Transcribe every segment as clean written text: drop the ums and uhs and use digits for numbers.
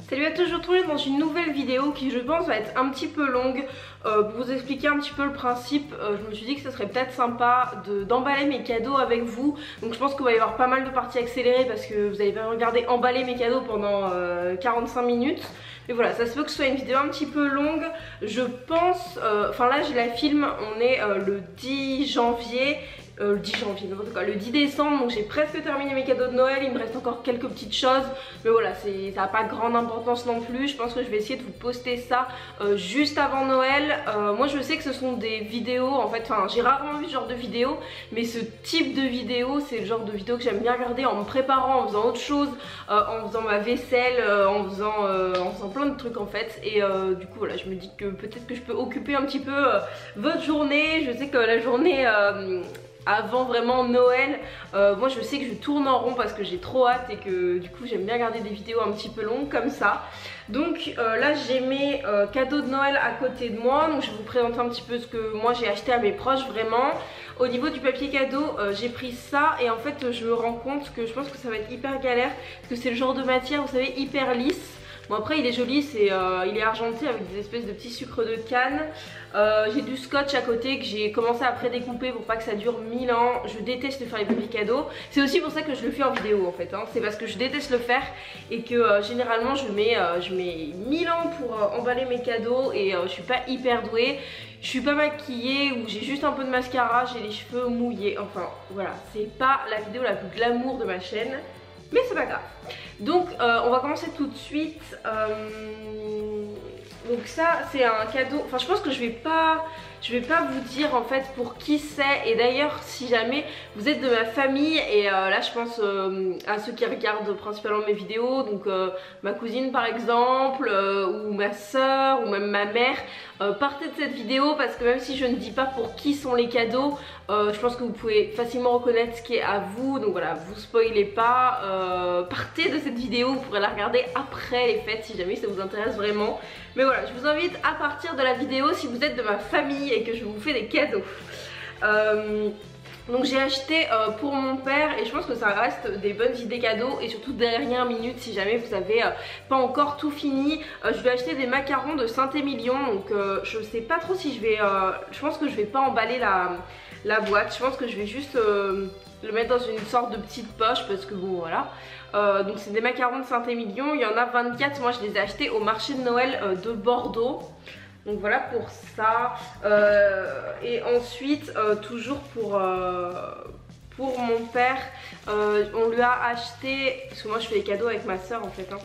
Salut à tous, je vous retrouve dans une nouvelle vidéo qui je pense va être un petit peu longue. Pour vous expliquer un petit peu le principe, je me suis dit que ce serait peut-être sympa d'emballer mes cadeaux avec vous. Donc je pense qu'il va y avoir pas mal de parties accélérées parce que vous allez pas regarder emballer mes cadeaux pendant 45 minutes. Mais voilà, ça se peut que ce soit une vidéo un petit peu longue. Je pense, enfin là je la filme, on est le 10 janvier. Le 10 janvier, n'importe quoi, le 10 décembre, donc j'ai presque terminé mes cadeaux de Noël, il me reste encore quelques petites choses, mais voilà, ça n'a pas grande importance non plus. Je pense que je vais essayer de vous poster ça juste avant Noël. Moi je sais que ce sont des vidéos, en fait, enfin j'ai rarement vu ce genre de vidéo, mais ce type de vidéo, c'est le genre de vidéo que j'aime bien regarder en me préparant, en faisant autre chose, en faisant ma vaisselle, en faisant plein de trucs en fait, et du coup voilà, je me dis que peut-être que je peux occuper un petit peu votre journée. Je sais que la journée avant vraiment Noël, moi je sais que je tourne en rond parce que j'ai trop hâte et que du coup j'aime bien regarder des vidéos un petit peu longues comme ça. Donc là j'ai mes cadeaux de Noël à côté de moi, donc je vais vous présenter un petit peu ce que moi j'ai acheté à mes proches vraiment. Au niveau du papier cadeau, j'ai pris ça et en fait je me rends compte que je pense que ça va être hyper galère parce que c'est le genre de matière, vous savez, hyper lisse. Bon après il est joli, il est argenté avec des espèces de petits sucres de canne. J'ai du scotch à côté que j'ai commencé à prédécouper pour pas que ça dure 1000 ans. Je déteste faire les papiers cadeaux. C'est aussi pour ça que je le fais en vidéo en fait, hein. C'est parce que je déteste le faire et que généralement je mets 1000 ans pour emballer mes cadeaux et je suis pas hyper douée. Je suis pas maquillée ou j'ai juste un peu de mascara, j'ai les cheveux mouillés. Enfin voilà, c'est pas la vidéo la plus glamour de ma chaîne. Mais c'est pas grave. Donc on va commencer tout de suite. Donc ça c'est un cadeau. Enfin je pense que je vais pas vous dire en fait pour qui c'est. Et d'ailleurs si jamais vous êtes de ma famille, et là je pense à ceux qui regardent principalement mes vidéos, donc ma cousine par exemple, ou ma soeur, ou même ma mère, partez de cette vidéo parce que même si je ne dis pas pour qui sont les cadeaux, je pense que vous pouvez facilement reconnaître ce qui est à vous. Donc voilà, vous spoilez pas, partez de cette vidéo, vous pourrez la regarder après les fêtes si jamais ça vous intéresse vraiment. Mais voilà, je vous invite à partir de la vidéo si vous êtes de ma famille et que je vous fais des cadeaux. Donc j'ai acheté pour mon père et je pense que ça reste des bonnes idées cadeaux, et surtout dernière minute si jamais vous avez pas encore tout fini. Je vais acheter des macarons de Saint-Émilion, donc je sais pas trop si je vais, je pense que je vais pas emballer la boîte, je pense que je vais juste le mettre dans une sorte de petite poche parce que bon voilà. Donc c'est des macarons de Saint-Émilion, il y en a 24, moi je les ai achetés au marché de Noël de Bordeaux. Donc voilà pour ça. Et ensuite toujours pour mon père, on lui a acheté, parce que moi je fais les cadeaux avec ma soeur en fait, hein.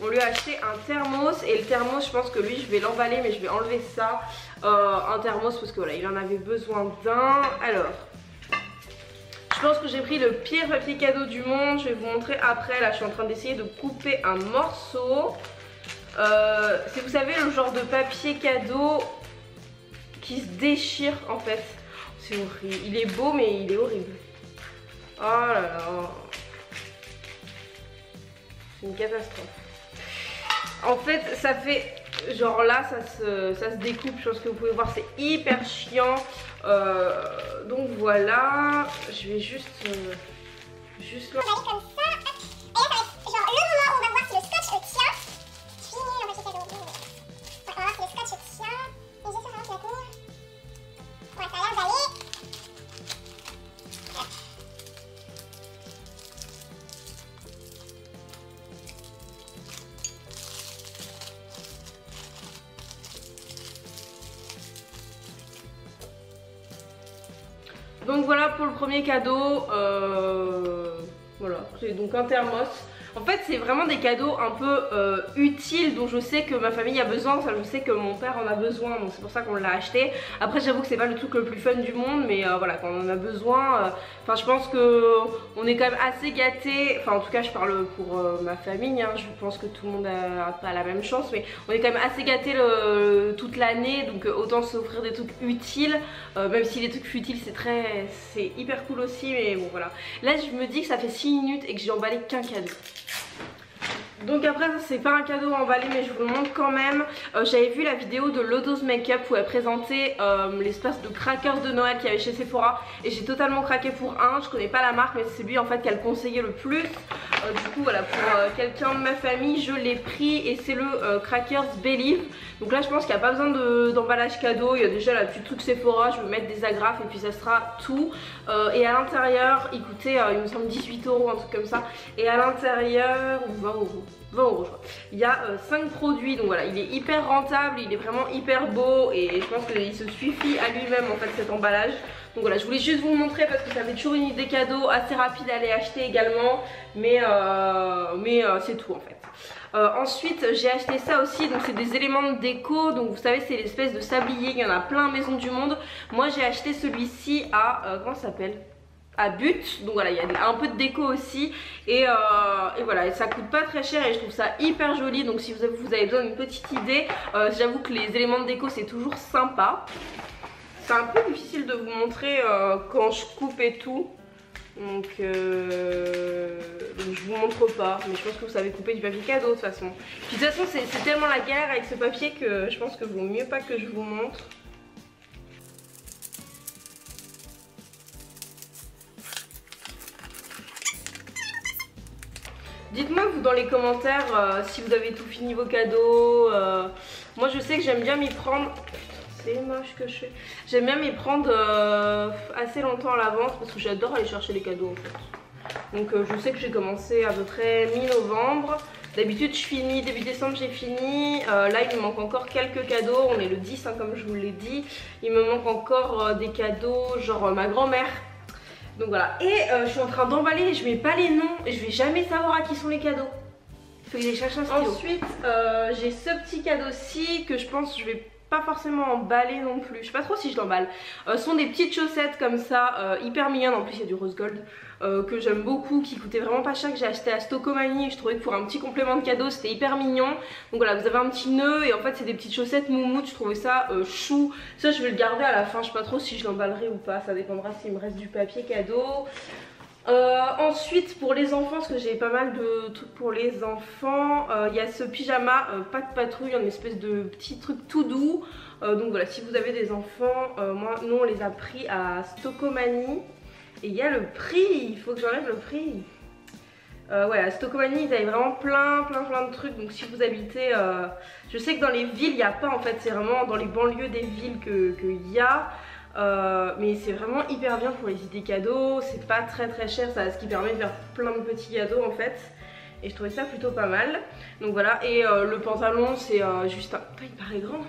On lui a acheté un thermos, et le thermos je pense que lui je vais l'emballer, mais je vais enlever ça. Un thermos parce que voilà, il en avait besoin d'un. Alors je pense que j'ai pris le pire papier cadeau du monde, je vais vous montrer après. Là je suis en train d'essayer de couper un morceau. C'est, vous savez, le genre de papier cadeau qui se déchire en fait. C'est horrible, il est beau mais il est horrible. Oh là là, c'est une catastrophe. En fait ça fait genre là ça se découpe, je pense que vous pouvez voir, c'est hyper chiant. Donc voilà, je vais juste le... On va aller comme ça, et là ça va être genre le moment où on va voir si le scotch tient. Fini le papier cadeau. On va voir si le scotch tient. Et j'espère vraiment qu'il va tenir. Ouais, ça a l'air d'aller. Donc voilà pour le premier cadeau. Voilà, c'est donc un thermos. En fait c'est vraiment des cadeaux un peu utiles dont je sais que ma famille a besoin. Ça je sais que mon père en a besoin, donc c'est pour ça qu'on l'a acheté. Après j'avoue que c'est pas le truc le plus fun du monde, mais voilà, quand on en a besoin, enfin je pense que on est quand même assez gâtés. Enfin en tout cas je parle pour ma famille, hein. Je pense que tout le monde a pas la même chance, mais on est quand même assez gâtés toute l'année, donc autant s'offrir des trucs utiles, même si les trucs futiles c'est hyper cool aussi, mais bon voilà. Là je me dis que ça fait 6 minutes et que j'ai emballé qu'un cadeau. Donc après ça c'est pas un cadeau emballé mais je vous le montre quand même. J'avais vu la vidéo de Lodo's Makeup où elle présentait l'espace de crackers de Noël qu'il y avait chez Sephora et j'ai totalement craqué pour un. Je connais pas la marque mais c'est lui en fait qu'elle conseillait le plus. Du coup voilà, pour quelqu'un de ma famille je l'ai pris et c'est le Crackers Believe. Donc là je pense qu'il n'y a pas besoin d'emballage cadeau, il y a déjà la petite truc Sephora, je vais mettre des agrafes et puis ça sera tout. Et à l'intérieur il coûtait il me semble 18 €, un truc comme ça. Et à l'intérieur 20 €. 20 € je crois. Il y a 5 produits, donc voilà, il est hyper rentable, il est vraiment hyper beau et je pense qu'il se suffit à lui-même en fait cet emballage. Donc voilà, je voulais juste vous le montrer parce que ça fait toujours une idée cadeau assez rapide à aller acheter également, mais c'est tout en fait. Ensuite j'ai acheté ça aussi, donc c'est des éléments de déco, donc vous savez c'est l'espèce de sablier, il y en a plein à Maison du Monde. Moi j'ai acheté celui-ci à, comment ça s'appelle, à But, donc voilà il y a un peu de déco aussi et voilà, et ça coûte pas très cher et je trouve ça hyper joli. Donc si vous avez besoin d'une petite idée, j'avoue que les éléments de déco c'est toujours sympa. C'est un peu difficile de vous montrer quand je coupe et tout, donc je vous montre pas, mais je pense que vous savez couper du papier cadeau de toute façon. Puis de toute façon c'est tellement la galère avec ce papier que je pense que vaut mieux pas que je vous montre. Dites-moi vous dans les commentaires si vous avez tout fini vos cadeaux. Moi je sais que j'aime bien m'y prendre. C'est moche que je fais. J'aime bien m'y prendre assez longtemps à l'avance parce que j'adore aller chercher les cadeaux en fait. Donc je sais que j'ai commencé à peu près mi-novembre. D'habitude je finis, début décembre j'ai fini. Là il me manque encore quelques cadeaux. On est le 10 hein, comme je vous l'ai dit. Il me manque encore des cadeaux genre ma grand-mère. Donc voilà, et je suis en train d'emballer et je mets pas les noms et je vais jamais savoir à qui sont les cadeaux. Il faut que je les cherche un stylo. Ensuite j'ai ce petit cadeau-ci que je pense que je vais pas forcément emballer non plus. Je sais pas trop si je l'emballe. Ce sont des petites chaussettes comme ça, hyper mignonnes. En plus il y a du rose gold que j'aime beaucoup, qui coûtait vraiment pas cher, que j'ai acheté à Stockomanie. Je trouvais que pour un petit complément de cadeau c'était hyper mignon. Donc voilà, vous avez un petit nœud et en fait c'est des petites chaussettes moumoutes. Je trouvais ça chou. Ça je vais le garder à la fin. Je sais pas trop si je l'emballerai ou pas. Ça dépendra s'il me reste du papier cadeau. Ensuite pour les enfants, parce que j'ai pas mal de trucs pour les enfants, il y a ce pyjama pas de patrouille, une espèce de petit truc tout doux. Donc voilà, si vous avez des enfants, nous on les a pris à Stockomanie. Et il y a le prix, il faut que j'enlève le prix. Ouais, à Stockomanie ils avaient vraiment plein de trucs. Donc si vous habitez, je sais que dans les villes il n'y a pas en fait, c'est vraiment dans les banlieues des villes qu'il y a. Mais c'est vraiment hyper bien pour les idées cadeaux, c'est pas très cher, ça, ce qui permet de faire plein de petits cadeaux en fait. Et je trouvais ça plutôt pas mal. Donc voilà, et le pantalon c'est juste un... il paraît grand.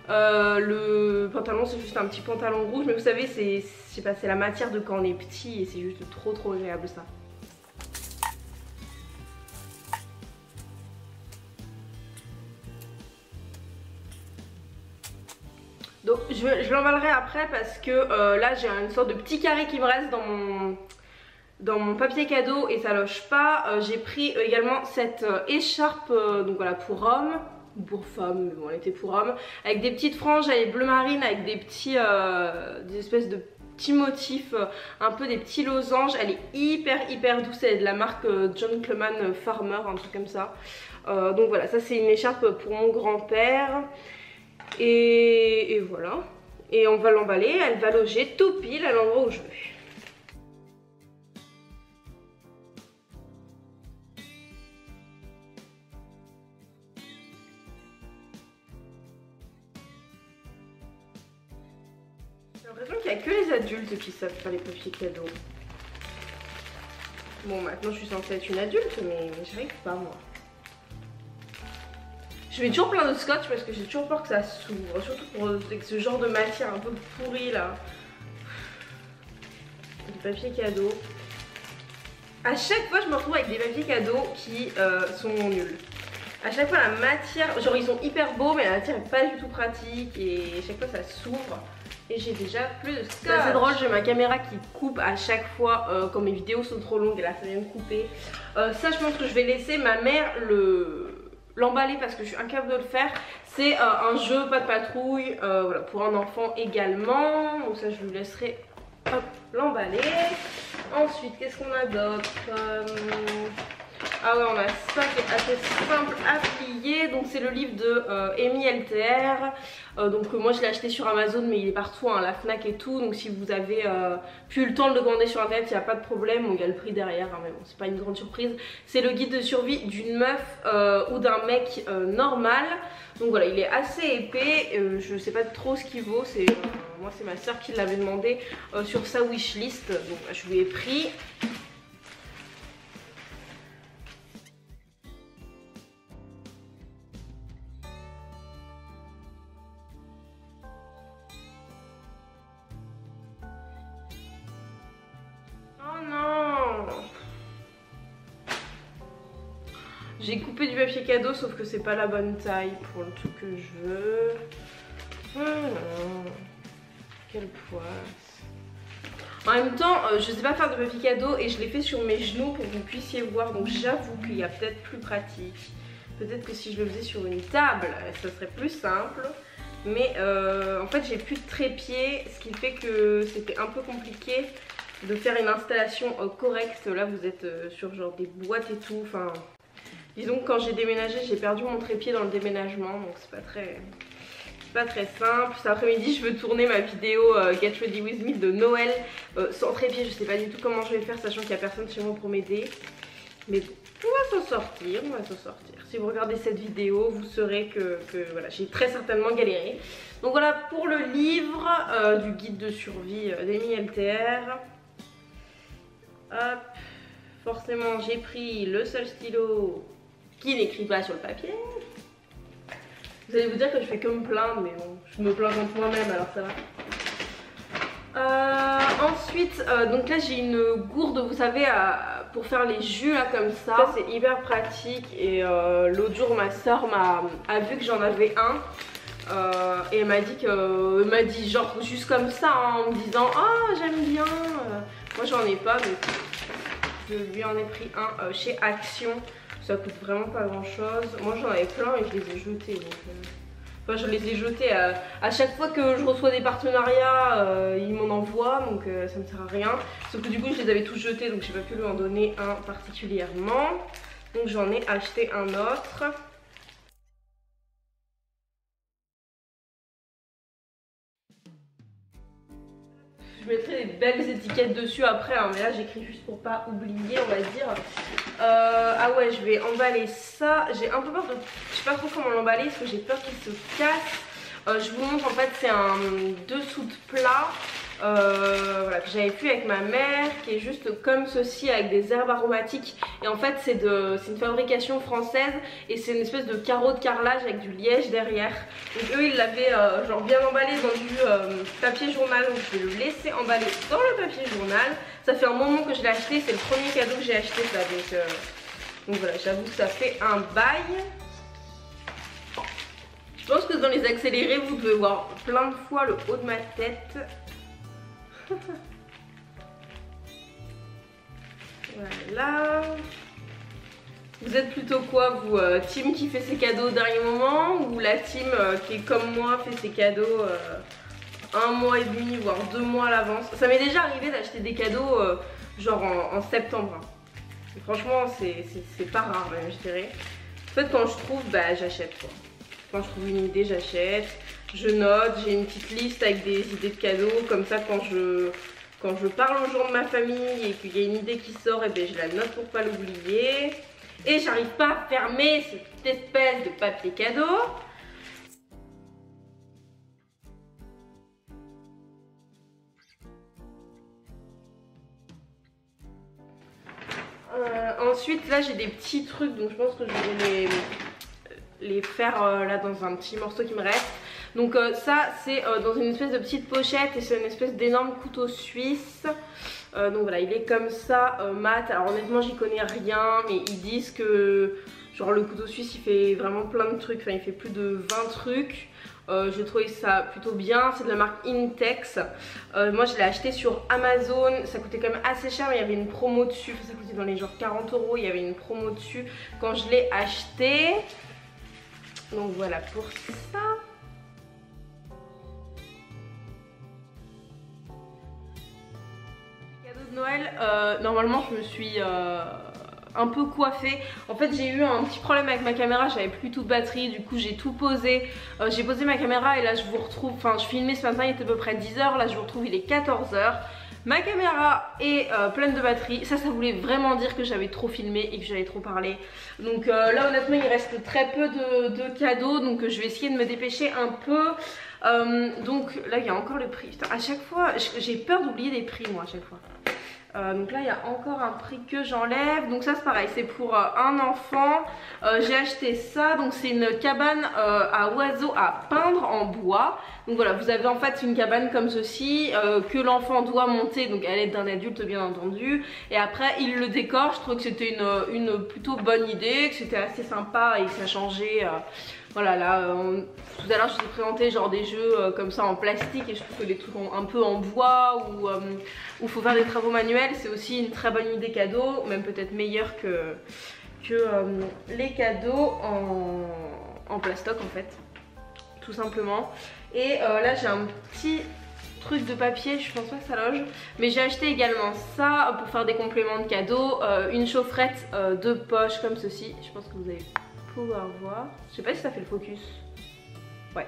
Le pantalon c'est juste un petit pantalon rouge, mais vous savez c'est, je sais pas, c'est la matière de quand on est petit et c'est juste trop agréable ça. Donc je l'emballerai après parce que là j'ai une sorte de petit carré qui me reste dans mon papier cadeau et ça loge pas. J'ai pris également cette écharpe donc voilà, pour homme, pour femme, mais bon elle était pour homme, avec des petites franges, elle est bleu marine avec des petits des espèces de petits motifs, un peu des petits losanges. Elle est hyper douce, elle est de la marque John Cleman Farmer, un truc comme ça. Donc voilà, ça c'est une écharpe pour mon grand-père. Et voilà, et on va l'emballer, elle va loger tout pile à l'endroit où je veux. J'ai l'impression qu'il n'y a que les adultes qui savent faire les papiers cadeaux. Bon, maintenant je suis censée être une adulte, mais j'arrive pas moi. Je mets toujours plein de scotch parce que j'ai toujours peur que ça s'ouvre, surtout pour avec ce genre de matière un peu pourrie là. Du papier cadeau. À chaque fois je me retrouve avec des papiers cadeaux qui sont nuls. À chaque fois la matière, genre ils sont hyper beaux mais la matière est pas du tout pratique et à chaque fois ça s'ouvre. Et j'ai déjà plus de scotch. C'est assez drôle, j'ai ma caméra qui coupe à chaque fois quand mes vidéos sont trop longues et là ça vient de couper. Ça je pense que je vais laisser ma mère l'emballer parce que je suis incapable de le faire. C'est un jeu pas de patrouille, voilà, pour un enfant également. Donc ça je lui laisserai l'emballer. Ensuite qu'est-ce qu'on a d'autre? Ah ouais, on a ça qui est assez simple à plier. Donc c'est le livre de Amy LTR. Donc moi je l'ai acheté sur Amazon, mais il est partout, hein, la Fnac et tout. Donc si vous avez plus le temps de le commander sur internet, il n'y a pas de problème. Bon, il y a le prix derrière, hein, mais bon, c'est pas une grande surprise. C'est le guide de survie d'une meuf ou d'un mec normal. Donc voilà, il est assez épais. Je sais pas trop ce qu'il vaut. Moi c'est ma soeur qui l'avait demandé sur sa wishlist. Donc je lui ai pris. J'ai coupé du papier cadeau, sauf que c'est pas la bonne taille pour le truc que je veux. Voilà. Quelle poisse. En même temps, je sais pas faire de papier cadeau et je l'ai fait sur mes genoux pour que vous puissiez voir. Donc j'avoue qu'il y a peut-être plus pratique. Peut-être que si je le faisais sur une table, ça serait plus simple. Mais en fait, j'ai plus de trépied, ce qui fait que c'était un peu compliqué de faire une installation correcte. Là, vous êtes sur genre des boîtes et tout. Enfin. Disons que quand j'ai déménagé, j'ai perdu mon trépied dans le déménagement, donc c'est pas très simple. Cet après-midi, je veux tourner ma vidéo Get Ready With Me de Noël sans trépied. Je sais pas du tout comment je vais faire, sachant qu'il n'y a personne chez moi pour m'aider. Mais bon, on va s'en sortir, Si vous regardez cette vidéo, vous saurez que voilà, j'ai très certainement galéré. Donc voilà pour le livre du guide de survie d'Amy LTR. Hop, forcément j'ai pris le seul stylo qui n'écrit pas sur le papier. Vous allez vous dire que je fais que me plaindre, mais bon, je me plains contre moi-même, alors ça va. Ensuite, donc là j'ai une gourde, vous savez, pour faire les jus là comme ça. C'est hyper pratique et l'autre jour ma soeur a vu que j'en avais un. Et elle m'a dit genre juste comme ça, hein, en me disant ah j'aime bien. Moi j'en ai pas, donc je lui en ai pris un chez Action. Ça coûte vraiment pas grand chose. Moi j'en avais plein et je les ai jetés. Donc, enfin je les ai jetés à chaque fois que je reçois des partenariats, ils m'en envoient, donc ça me sert à rien. Sauf que du coup je les avais tous jetés, donc j'ai pas pu lui en donner un particulièrement. Donc j'en ai acheté un autre. Je mettrai des belles étiquettes dessus après, hein, mais là j'écris juste pour pas oublier, on va dire. Ah ouais, je vais emballer ça. J'ai un peu peur de... Je sais pas trop comment l'emballer parce que j'ai peur qu'il se casse. Je vous montre, en fait c'est un dessous de plat voilà, que j'avais fait avec ma mère, qui est juste comme ceci avec des herbes aromatiques. Et en fait c'est une fabrication française et c'est une espèce de carreau de carrelage avec du liège derrière. Donc eux ils l'avaient genre bien emballé dans du papier journal, donc je vais le laisser emballer dans le papier journal. Ça fait un moment que je l'ai acheté, c'est le premier cadeau que j'ai acheté ça, donc voilà, j'avoue que ça fait un bail. Je pense que dans les accélérés vous devez voir plein de fois le haut de ma tête. Voilà. Vous êtes plutôt quoi vous, team qui fait ses cadeaux au dernier moment ou la team qui est comme moi fait ses cadeaux un mois et demi voire 2 mois à l'avance? Ça m'est déjà arrivé d'acheter des cadeaux genre en septembre, hein. Et franchement c'est pas rare même, je dirais. En fait quand je trouve bah j'achète quoi. Quand je trouve une idée j'achète. Je note, j'ai une petite liste avec des idées de cadeaux, comme ça quand je parle aux gens de ma famille et qu'il y a une idée qui sort, et bien je la note pour pas l'oublier. Et j'arrive pas à fermer cette espèce de papier cadeau. Ensuite là j'ai des petits trucs, donc je pense que je vais les faire là dans un petit morceau qui me reste. Donc ça c'est dans une espèce de petite pochette et c'est une espèce d'énorme couteau suisse. Donc voilà, il est comme ça, mat. Alors honnêtement j'y connais rien, mais ils disent que genre le couteau suisse il fait vraiment plein de trucs, enfin il fait plus de 20 trucs. J'ai trouvé ça plutôt bien, c'est de la marque Intex. Moi je l'ai acheté sur Amazon, ça coûtait quand même assez cher mais il y avait une promo dessus, ça coûtait dans les genre 40 €, il y avait une promo dessus quand je l'ai acheté. Donc voilà pour ça. Cadeau de Noël, normalement je me suis un peu coiffée. En fait j'ai eu un petit problème avec ma caméra, j'avais plus toute batterie, du coup j'ai tout posé. J'ai posé ma caméra et là je vous retrouve, enfin je filmais ce matin, il était à peu près 10h, là je vous retrouve, il est 14h. Ma caméra est pleine de batterie, ça voulait vraiment dire que j'avais trop filmé et que j'avais trop parlé. Donc là honnêtement il reste très peu de cadeaux, donc je vais essayer de me dépêcher un peu. Donc là il y a encore le prix. Putain, à chaque fois j'ai peur d'oublier des prix moi à chaque fois. Donc là il y a encore un prix que j'enlève. Donc ça c'est pareil, c'est pour un enfant. J'ai acheté ça, donc c'est une cabane à oiseaux à peindre en bois. Donc voilà, vous avez en fait une cabane comme ceci que l'enfant doit monter, donc à l'aide d'un adulte bien entendu. Et après il le décore. Je trouve que c'était une plutôt bonne idée, que c'était assez sympa et que ça changeait. Voilà, là tout à l'heure je vous ai présenté genre des jeux comme ça en plastique, et je trouve que les trucs un peu en bois ou où il faut faire des travaux manuels, c'est aussi une très bonne idée cadeau, même peut-être meilleure que les cadeaux en plastoc en fait, tout simplement. Et là j'ai un petit truc de papier, je pense pas que ça loge, mais j'ai acheté également ça pour faire des compléments de cadeaux, une chaufferette de poche comme ceci, je pense que vous allez pouvoir voir, je sais pas si ça fait le focus, ouais.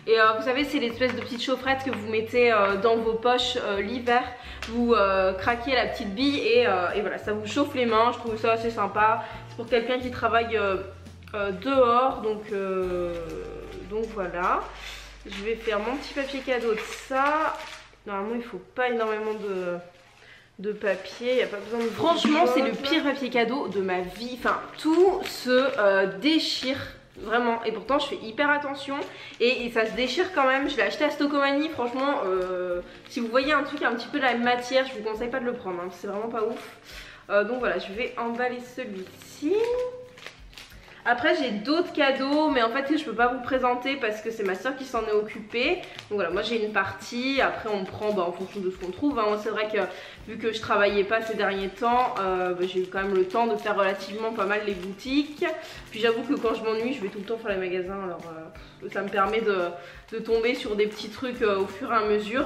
Et vous savez c'est l'espèce de petite chaufferette que vous mettez dans vos poches l'hiver, vous craquez la petite bille et voilà, ça vous chauffe les mains. Je trouve ça assez sympa, c'est pour quelqu'un qui travaille dehors, donc voilà. Je vais faire mon petit papier cadeau de ça. Normalement il faut pas énormément de papier, il n'y a pas besoin de... Franchement c'est le pire papier cadeau de ma vie, enfin tout se déchire vraiment, et pourtant je fais hyper attention et ça se déchire quand même. Je l'ai acheté à Stockomanie, franchement si vous voyez un truc un petit peu de la même matière, je vous conseille pas de le prendre, hein, c'est vraiment pas ouf. Donc voilà, je vais emballer celui-ci. Après j'ai d'autres cadeaux, mais en fait je peux pas vous présenter parce que c'est ma soeur qui s'en est occupée. Donc voilà, moi j'ai une partie, après on prend en fonction de ce qu'on trouve, hein. Moi c'est vrai que vu que je travaillais pas ces derniers temps, j'ai eu quand même le temps de faire relativement pas mal les boutiques. Puis j'avoue que quand je m'ennuie je vais tout le temps faire les magasins, alors ça me permet de tomber sur des petits trucs au fur et à mesure.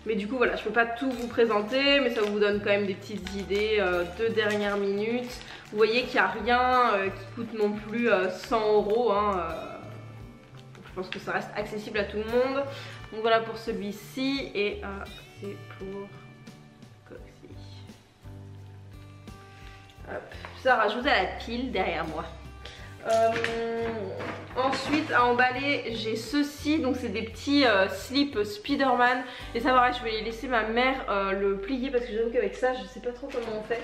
Mais du coup voilà, je peux pas tout vous présenter, mais ça vous donne quand même des petites idées de dernière minute. Vous voyez qu'il n'y a rien qui coûte non plus 100 €, hein, je pense que ça reste accessible à tout le monde. Donc voilà pour celui-ci, et c'est pour Coxy. Hop, ça rajoute à la pile derrière moi. Ensuite à emballer j'ai ceci, donc c'est des petits slips Spiderman, et ça pareil je vais laisser ma mère le plier parce que j'avoue qu'avec ça je sais pas trop comment on fait.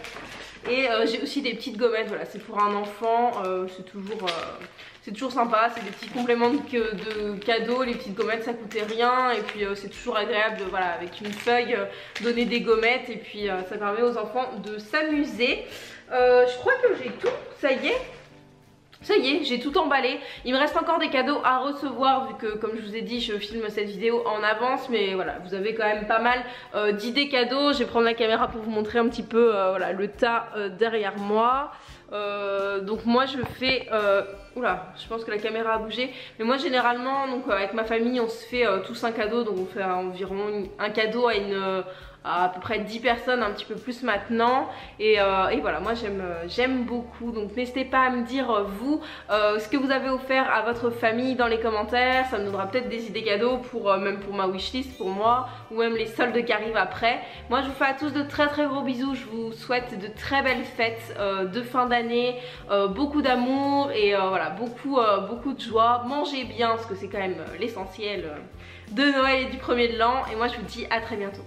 Et j'ai aussi des petites gommettes, voilà, c'est pour un enfant, c'est toujours sympa, c'est des petits compléments de cadeaux. Les petites gommettes ça coûtait rien, et puis c'est toujours agréable de, voilà, avec une feuille donner des gommettes, et puis ça permet aux enfants de s'amuser. Je crois que j'ai tout, ça y est. Ça y est, j'ai tout emballé. Il me reste encore des cadeaux à recevoir vu que, comme je vous ai dit, je filme cette vidéo en avance. Mais voilà, vous avez quand même pas mal d'idées cadeaux. Je vais prendre la caméra pour vous montrer un petit peu voilà, le tas derrière moi. Donc moi je fais... oula, je pense que la caméra a bougé. Mais moi généralement, donc avec ma famille, on se fait tous un cadeau. Donc on fait environ un cadeau à peu près 10 personnes, un petit peu plus maintenant, et voilà, moi j'aime beaucoup. Donc n'hésitez pas à me dire vous ce que vous avez offert à votre famille dans les commentaires. Ça me donnera peut-être des idées cadeaux pour même pour ma wishlist, pour moi, ou même les soldes qui arrivent après. Moi je vous fais à tous de très très gros bisous. Je vous souhaite de très belles fêtes de fin d'année, beaucoup d'amour, et voilà, beaucoup de joie. Mangez bien parce que c'est quand même l'essentiel de Noël et du premier de l'an, et moi je vous dis à très bientôt.